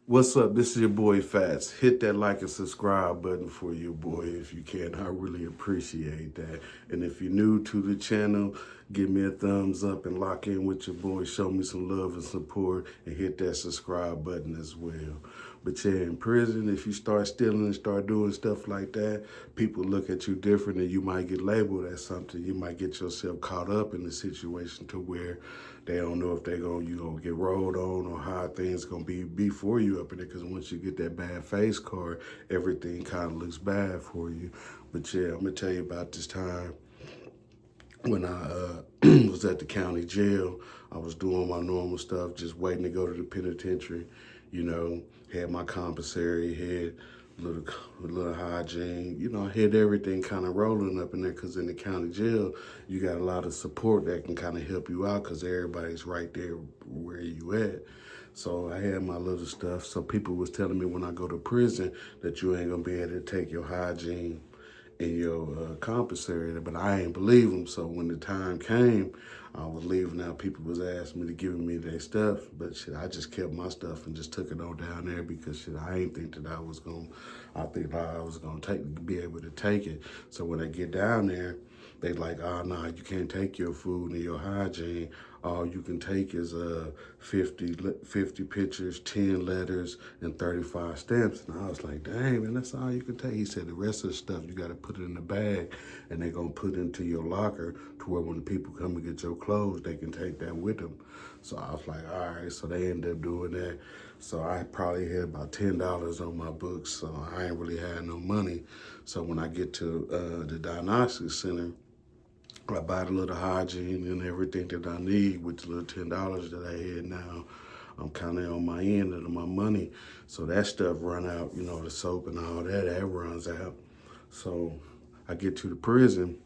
What's up? This is your boy Fats. Hit that like and subscribe button for your boy if you can. I really appreciate that. And if you're new to the channel, give me a thumbs up and lock in with your boy. Show me some love and support and hit that subscribe button as well. But yeah, in prison, if you start stealing and start doing stuff like that, people look at you different and you might get labeled as something. You might get yourself caught up in the situation to where they don't know if you gonna get rolled on or how things gonna be for you up in there. Because once you get that bad face card, everything kind of looks bad for you. But yeah, I'm gonna tell you about this time when I was at the county jail. I was doing my normal stuff, just waiting to go to the penitentiary. You know, had my commissary, had a little hygiene. You know, I had everything kind of rolling up in there because in the county jail, you got a lot of support that can kind of help you out because everybody's right there where you at. So I had my little stuff. So people was telling me when I go to prison that you ain't gonna be able to take your hygiene in your commissary, but I ain't believe them. So when the time came, I was leaving out. People was asking me to give me their stuff, but shit, I just kept my stuff and just took it on down there because shit, I ain't think that I was gonna. I think I was gonna be able to take it. So when I get down there, they like, oh no, you can't take your food and your hygiene. All you can take is 50 pictures, 10 letters, and 35 stamps. And I was like, dang, man, that's all you can take. He said the rest of the stuff, you got to put it in the bag, and they're going to put it into your locker to where when the people come and get your clothes, they can take that with them. So I was like, all right. So they ended up doing that. So I probably had about $10 on my books. So I ain't really had no money. So when I get to the diagnostics center, I buy the little hygiene and everything that I need with the little $10 that I had now. I'm kind of on my end of my money. So that stuff run out, you know, the soap and all that, that runs out. So I get to the prison.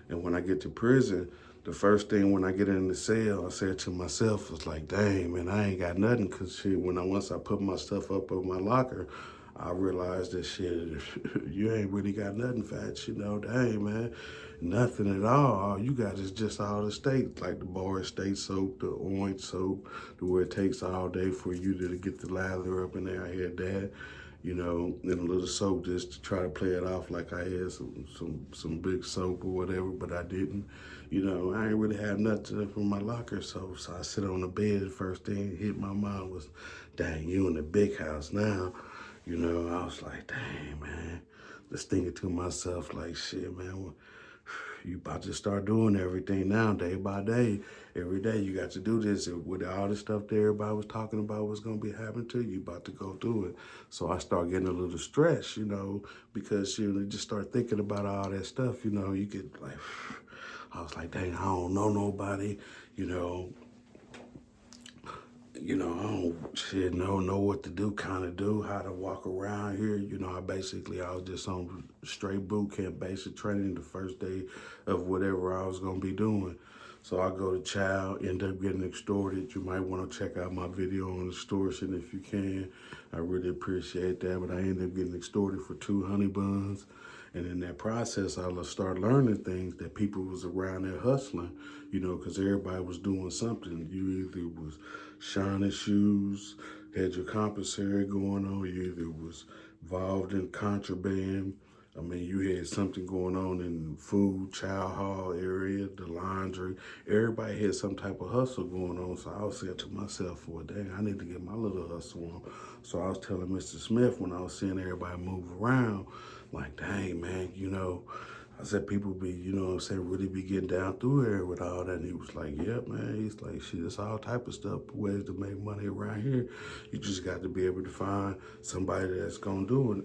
And when I get to prison, the first thing when I get in the cell, I said to myself, was like, dang, man, I ain't got nothing. Because shit, once I put my stuff up on my locker, I realized that shit, you ain't really got nothing, Fats, you know, dang, man. Nothing at all. All you got is just all the states, like the bar state soap, the orange soap, to where it takes all day for you to get the lather up in there. I had that, you know, and a little soap just to try to play it off like I had some big soap or whatever, but I didn't. You know, I ain't really have nothing from my locker, so I sit on the bed. The first thing hit my mind was, dang, you in the big house now. You know, I was like, dang, man. Just thinking to myself, like, shit, man, you about to start doing everything now, day by day. Every day you got to do this. With all the stuff that everybody was talking about was going to be happening to you, you about to go through it. So I start getting a little stressed, you know, because you just start thinking about all that stuff, you know, you get like, I was like, dang, I don't know nobody, you know, I don't know what to do, kind of do, how to walk around here. You know, I was just on straight boot camp basic training the first day of whatever I was going to be doing. So I go to child, end up getting extorted. You might want to check out my video on extortion if you can. I really appreciate that. But I ended up getting extorted for 2 honey buns. And in that process, I started learning things that people was around there hustling, you know, because everybody was doing something. You either was shining shoes, had your compensatory going on, you either was involved in contraband. I mean, you had something going on in food, child hall area, the laundry. Everybody had some type of hustle going on. So I was saying to myself, well, dang, I need to get my little hustle on. So I was telling Mr. Smith when I was seeing everybody move around, like, dang, man, you know, I said people be, you know what I'm saying, really be getting down through here with all that. And he was like, yep, man. He's like, shit, there's all type of stuff, ways to make money around here. You just got to be able to find somebody that's going to do it.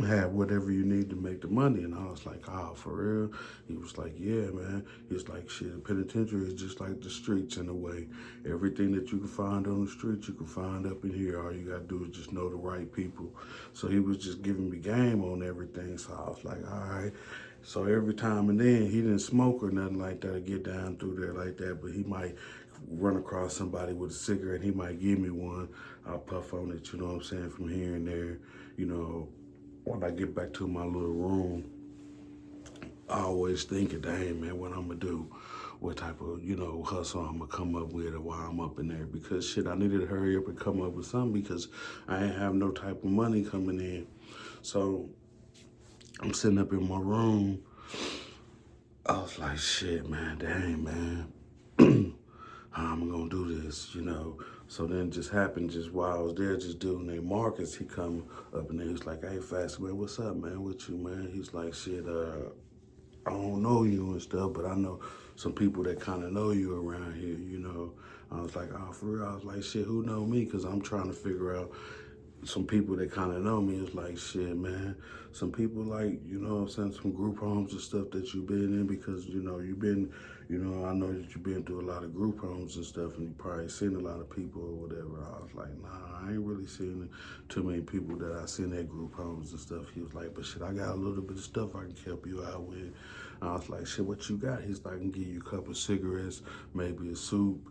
Have whatever you need to make the money. And I was like, oh, for real? He was like, yeah, man. He was like, shit, the penitentiary is just like the streets in a way. Everything that you can find on the street, you can find up in here. All you got to do is just know the right people. So he was just giving me game on everything. So I was like, all right. So every time and then, he didn't smoke or nothing like that or get down through there like that, but he might run across somebody with a cigarette. He might give me one. I'll puff on it, you know what I'm saying, from here and there, you know. When I get back to my little room, I always thinking, dang, man, what I'm going to do? what type of, hustle I'm gonna come up with or why I'm up in there. Because shit, I needed to hurry up and come up with something because I ain't have no type of money coming in. So I'm sitting up in my room. I was like, shit, man, dang, man. How I'm gonna do this. So then it just happened just while I was there just doing their markets, he come up and he was like, hey, Fast, man, what's up, man, with you, man? He's like, shit, I don't know you and stuff, but I know some people that kind of know you around here. I was like, oh, for real? I was like, shit, who know me? Because I'm trying to figure out some people that kind of know me. It's like, shit, man, some people like, what I'm saying, some group homes and stuff that you've been in because, you've been, I know that you've been through a lot of group homes and stuff and you probably seen a lot of people or whatever. I was like, nah, I ain't really seen too many people that I seen at group homes and stuff. He was like, but shit, I got a little bit of stuff I can help you out with. I was like, shit, what you got? He's like, I can give you a couple of cigarettes, maybe a soup,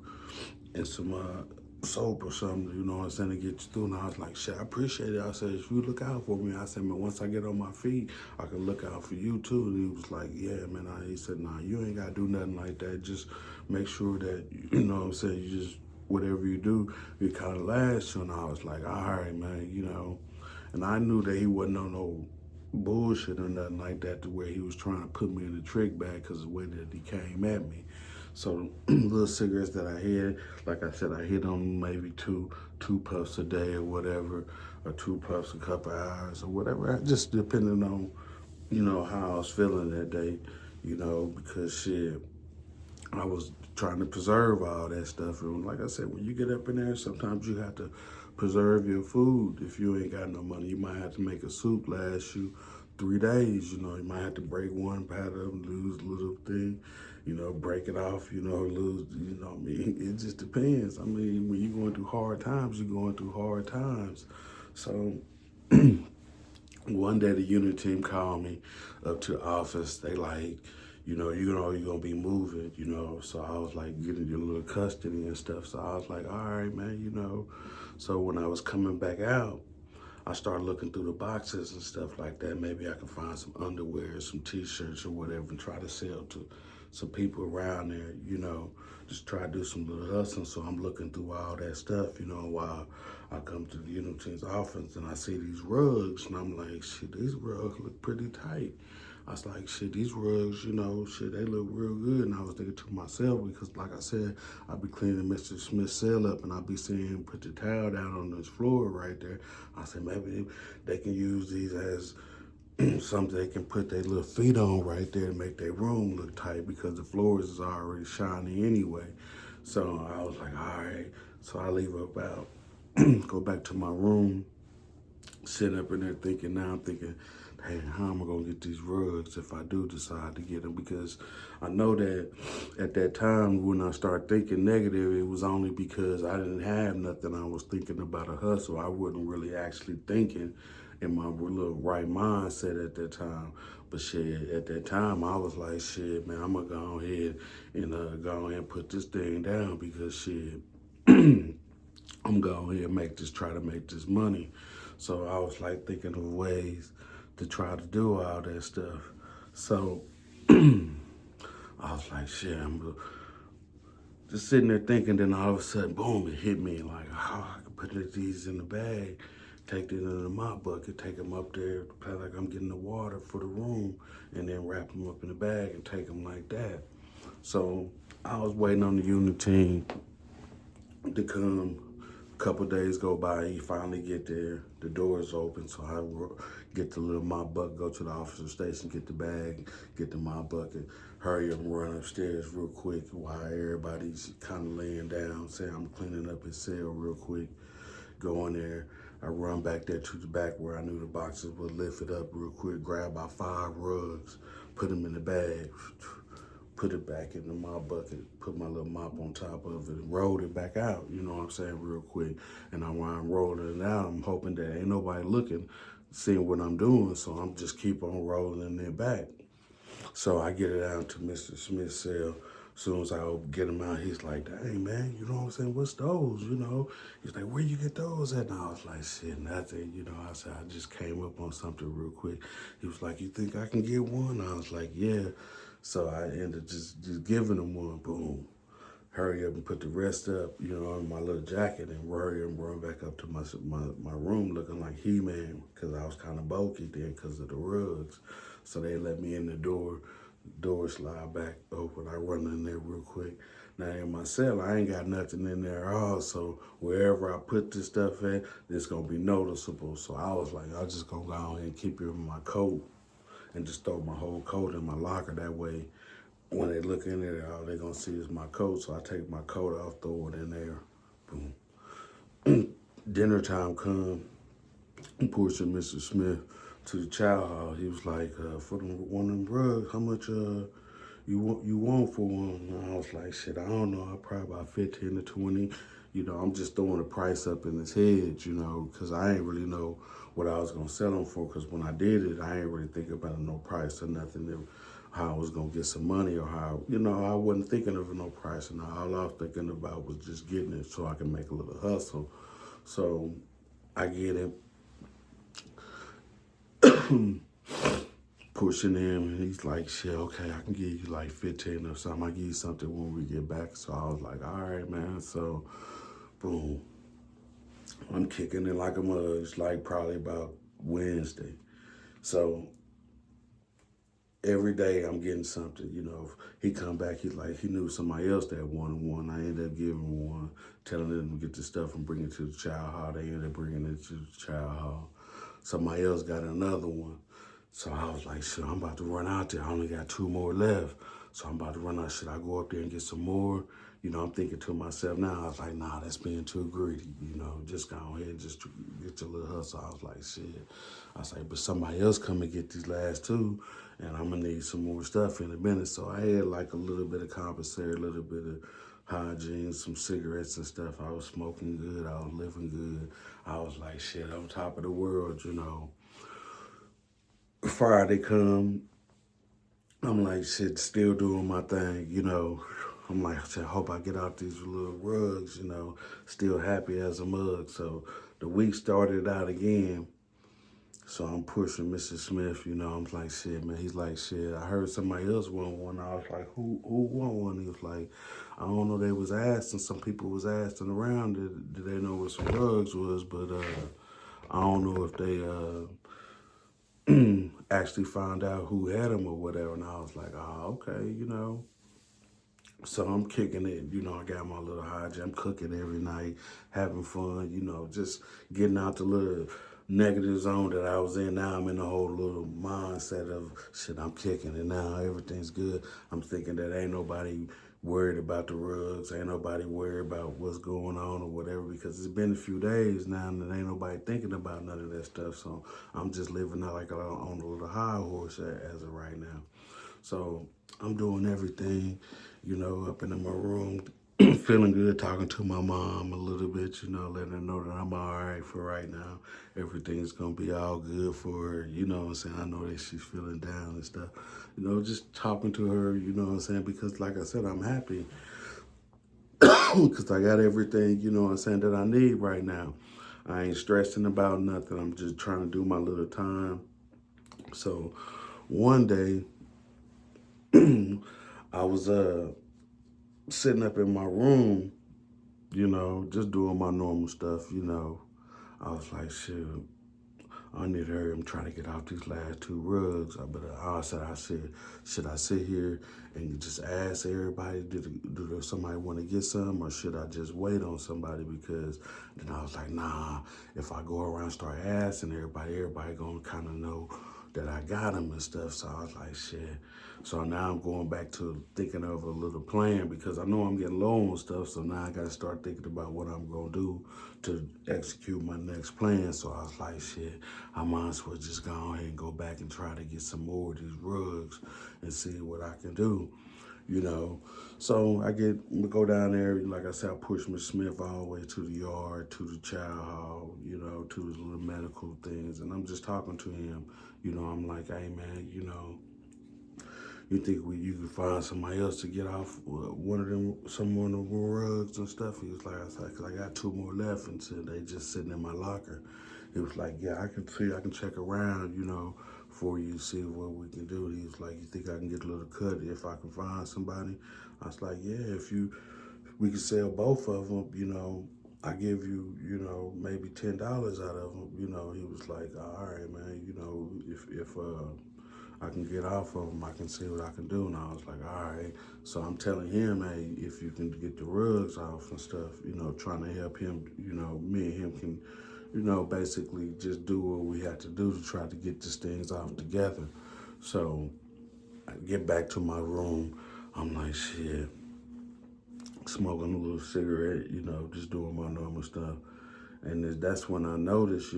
and some soap or something, what I'm saying, to get you through. And I was like, shit, I appreciate it. I said, if you look out for me, I said, man, once I get on my feet, I can look out for you too. And he was like, yeah, man. He said, nah, you ain't got to do nothing like that. Just make sure that, what I'm saying, you just, whatever you do, it kind of lasts you. And I was like, all right, man. And I knew that he wasn't on no bullshit or nothing like that to where he was trying to put me in the trick bag because of the way that he came at me. So little cigarettes that I had, like I said, I hit on maybe two puffs a day or whatever, or two puffs a couple hours or whatever, just depending on, how I was feeling that day, because shit, I was trying to preserve all that stuff. And like I said, when you get up in there, sometimes you have to preserve your food. If you ain't got no money, you might have to make a soup last you 3 days. You might have to break one pat up and lose a little thing, break it off, lose, I mean, it just depends. I mean, when you're going through hard times, you're going through hard times. So one day the unit team called me up to the office. They like, you're gonna be moving. So I was like getting your little custody and stuff. So I was like, all right, man. So when I was coming back out, I started looking through the boxes and stuff like that. Maybe I can find some underwear, some t-shirts or whatever and try to sell to some people around there, just try to do some little hustling. So I'm looking through all that stuff, while I come to the unit team's office and I see these rugs and I'm like, shit, these rugs look pretty tight. I was like, shit, these rugs, shit, they look real good. And I was thinking to myself, because like I said, I be cleaning Mr. Smith's cell up and I be seeing him put the towel down on this floor right there. I said, maybe they can use these as something they can put their little feet on right there to make their room look tight because the floors is already shiny anyway. So I was like, all right. So I leave up out, go back to my room, sitting up in there thinking, now I'm thinking, hey, how am I gonna get these rugs if I do decide to get them? Because I know that at that time when I started thinking negative, it was only because I didn't have nothing. I was thinking about a hustle. I wasn't really actually thinking in my little right mindset at that time. But shit, at that time, I was like, shit, man, I'm gonna go ahead and go ahead and put this thing down because shit, I'm going ahead and try to make this money. So I was like thinking of ways to try to do all that stuff. So I was like, shit, I'm just sitting there thinking, then all of a sudden, boom, it hit me like, oh, I could put these in the bag, take it in the mop bucket, take them up there, play like I'm getting the water for the room, and then wrap them up in the bag and take them like that. So I was waiting on the unit team to come. A couple days go by, he finally get there. The door's open, so I get the little mop bucket, go to the officer station, get the bag, get the mop bucket, hurry up and run upstairs real quick while everybody's kind of laying down. Say I'm cleaning up his cell real quick. Go in there. I run back there to the back where I knew the boxes would lift it up real quick, grab about 5 rugs, put them in the bag, put it back in the mop bucket, put my little mop on top of it, and rolled it back out, you know what I'm saying, real quick. And while I'm rolling it out, I'm hoping that ain't nobody looking, seeing what I'm doing, so I'm just keep on rolling it back. So I get it out to Mr. Smith's cell. As soon as I get him out, he's like, dang, man, you know what I'm saying? What's those, He's like, where you get those at? And I was like, shit, nothing, I said, I just came up on something real quick. He was like, you think I can get one? I was like, yeah. So I ended up just giving him one. Boom. Hurry up and put the rest up, in my little jacket and hurry up and run back up to my room looking like He-Man because I was kind of bulky then because of the rugs. So they let me in the door slide back open. I run in there real quick. Now in my cell, I ain't got nothing in there at all. So wherever I put this stuff at, it's gonna be noticeable. So I was like, I'm just gonna go ahead and keep it in my coat and just throw my whole coat in my locker. That way, when they look in there, all they gonna see is my coat. So I take my coat off, throw it in there. Boom. Dinner time come. I'm pushing Mr. Smith to the chow hall. He was like, for one of them rugs, how much you want for one? And I was like, shit, I don't know. Probably about 15 to 20. I'm just throwing the price up in his head, because I ain't really know what I was gonna sell them for. Because when I did it, I ain't really think about no price or nothing. How I was gonna get some money or how, I wasn't thinking of no price. And all I was thinking about was just getting it so I can make a little hustle. So I get it. Pushing him, and he's like, shit, okay, I can give you like 15 or something. I'll give you something when we get back. So I was like, all right, man. So, boom. I'm kicking it like a mug. It's like probably about Wednesday. So every day I'm getting something, He come back, he's like, he knew somebody else that wanted one. I ended up giving him one, telling them to get the stuff and bring it to the child hall. They ended up bringing it to the child hall. Somebody else got another one. So I was like, shit, I'm about to run out there. I only got 2 more left. So I'm about to run out. Should I go up there and get some more? I'm thinking to myself now, I was like, nah, that's being too greedy. Just go ahead and just get your little hustle. I was like, shit. I was like, but somebody else come and get these last 2, and I'm going to need some more stuff in a minute. So I had like a little bit of commissary, a little bit of hygiene, some cigarettes and stuff. I was smoking good. I was living good. I was like, shit, I'm top of the world, Friday come, I'm like, shit, still doing my thing, I'm like, I hope I get out these little rugs, still happy as a mug. So the week started out again. So I'm pushing Mr. Smith, I'm like, shit, man. He's like, shit, I heard somebody else want one. I was like, who want one? He was like, I don't know, they was asking, some people was asking around, did they know what some rugs was, but I don't know if they actually found out who had them or whatever. And I was like, oh, okay, So I'm kicking it, I got my little hygiene. I'm cooking every night, having fun, just getting out the little negative zone that I was in. Now I'm in the whole little mindset of, shit, I'm kicking it now. Everything's good. I'm thinking that ain't nobody worried about the rugs. Ain't nobody worried about what's going on or whatever, because it's been a few days now and ain't nobody thinking about none of that stuff. So I'm just living out like on a little high horse as of right now. So I'm doing everything, up in my room, feeling good, talking to my mom a little bit, letting her know that I'm all right for right now. Everything's going to be all good for her, what I'm saying? I know that she's feeling down and stuff, just talking to her, what I'm saying? Because like I said, I'm happy because I got everything, what I'm saying, that I need right now. I ain't stressing about nothing. I'm just trying to do my little time. So one day, I was sitting up in my room, just doing my normal stuff, I was like, shoot, I need to hurry. I'm trying to get out these last 2 rugs. I said, should I sit here and just ask everybody, do somebody want to get some, or should I just wait on somebody? Because then I was like, nah, if I go around and start asking everybody gonna kind of know that I got them and stuff. So I was like, shit. So now I'm going back to thinking of a little plan because I know I'm getting low on stuff. So now I got to start thinking about what I'm going to do to execute my next plan. So I was like, shit, I might as well just go ahead and go back and try to get some more of these rugs and see what I can do. So I go down there, like I said, I push Miss Smith all the way to the yard, to the child hall, to his little medical things. And I'm just talking to him, I'm like, hey man, you think you could find somebody else to get off one of them, some of the rugs and stuff? He was like, cause I got 2 more left until they just sitting in my locker. He was like, yeah, I can check around, for you, see what we can do. He was like, you think I can get a little cut if I can find somebody? I was like, yeah, we can sell both of them, I give you, maybe $10 out of them. He was like, all right, man, if I can get off of them, I can see what I can do. And I was like, all right. So I'm telling him, hey, if you can get the rugs off and stuff, trying to help him, me and him can, basically just do what we had to do to try to get these things off together. So I get back to my room. I'm like, shit, smoking a little cigarette, just doing my normal stuff. And that's when I noticed,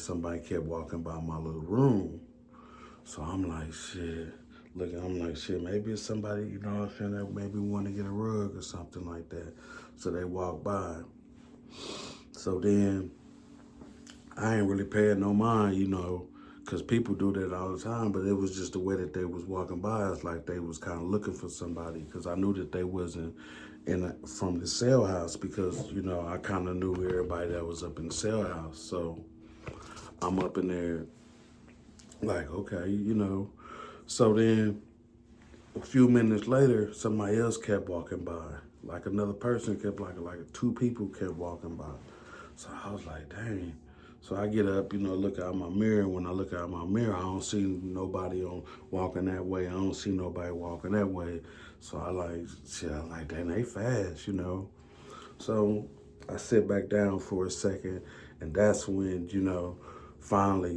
somebody kept walking by my little room. So I'm like, shit. I'm like, shit, maybe it's somebody, that maybe want to get a rug or something like that. So they walk by. So then I ain't really paying no mind, because people do that all the time, but it was just the way that they was walking by. It's like they was kind of looking for somebody, because I knew that they wasn't from the sale house, because, I kind of knew everybody that was up in the sale house. So I'm up in there like, okay, So then a few minutes later, somebody else kept walking by. Like another person kept, like two people kept walking by. So I was like, dang. So I get up, look out my mirror. When I look out my mirror, I don't see nobody walking that way. I don't see nobody walking that way. So I like, dang, they fast, So I sit back down for a second, and that's when, finally,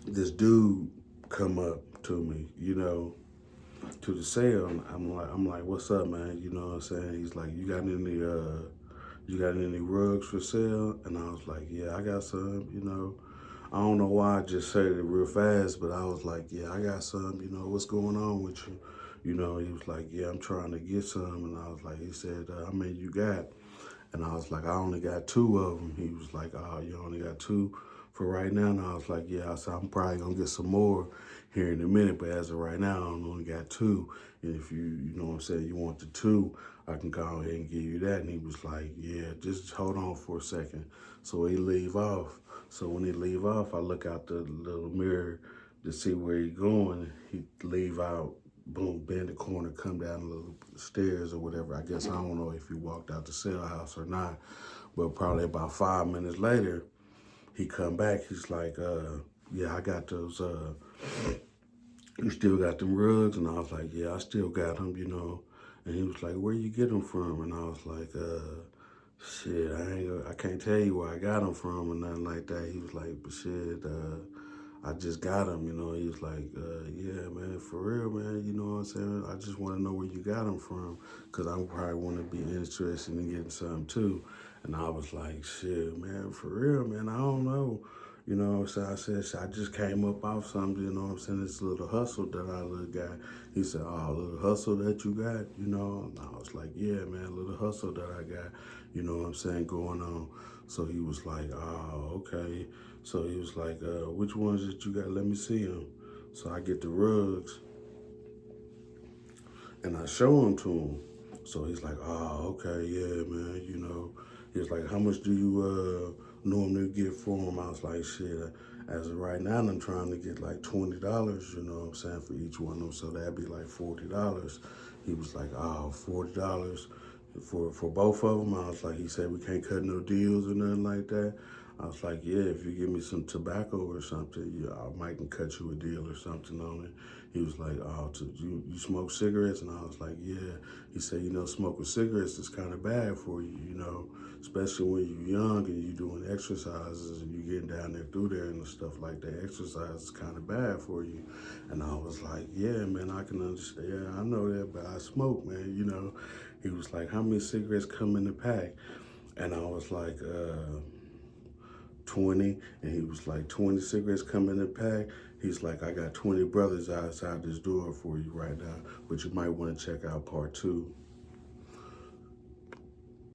this dude come up to me, to the sale. I'm like, what's up, man? You know what I'm saying? He's like, you got any rugs for sale? And I was like, yeah, I got some, I don't know why I just said it real fast, but I was like, yeah, I got some, what's going on with you? He was like, yeah, I'm trying to get some. And I was like, he said, how many you got? And I was like, I only got two of them. He was like, oh, you only got two for right now? And I was like, yeah. I said, I'm probably going to get some more here in a minute, but as of right now, I only got two. And if you know what I'm saying, you want the two, I can go ahead and give you that. And he was like, yeah, just hold on for a second. So he leave off. So when he leave off, I look out the little mirror to see where he going. He leave out, boom, bend the corner, come down the little stairs or whatever. I guess I don't know if he walked out the sale house or not, but probably about 5 minutes later, he come back. He's like, yeah, I got those, you still got them rugs? And I was like, yeah, I still got them, And he was like, where you get them from? And I was like, shit, I can't tell you where I got them from or nothing like that. He was like, but shit, I just got them, He was like, yeah, man, for real, man, you know what I'm saying? I just want to know where you got them from, because I probably want to be interested in getting some too. And I was like, shit, man, for real, man, I don't know. So I said, I just came up off something, this little hustle that I little got. He said, oh, a little hustle that you got, And I was like, yeah, man, a little hustle that I got, going on. So he was like, oh, okay. So he was like, which ones that you got? Let me see them. So I get the rugs and I show them to him. So he's like, oh, okay, yeah, man, He was like, how much do you normally get for them? I was like, shit, as of right now, I'm trying to get like $20, for each one of them. So that'd be like $40. He was like, oh, $40 for both of them. I was like, he said, we can't cut no deals or nothing like that. I was like, yeah, if you give me some tobacco or something, I might can cut you a deal or something on it. He was like, oh, you smoke cigarettes? And I was like, yeah. He said, smoking cigarettes is kind of bad for you, especially when you're young and you're doing exercises and you're getting down there through there and stuff like that. Exercise is kind of bad for you. And I was like, yeah, man, I can understand. Yeah, I know that, but I smoke, man, He was like, how many cigarettes come in the pack? And I was like, 20. And he was like, 20 cigarettes come in the pack? He's like, I got 20 brothers outside this door for you right now, but you might want to check out part 2.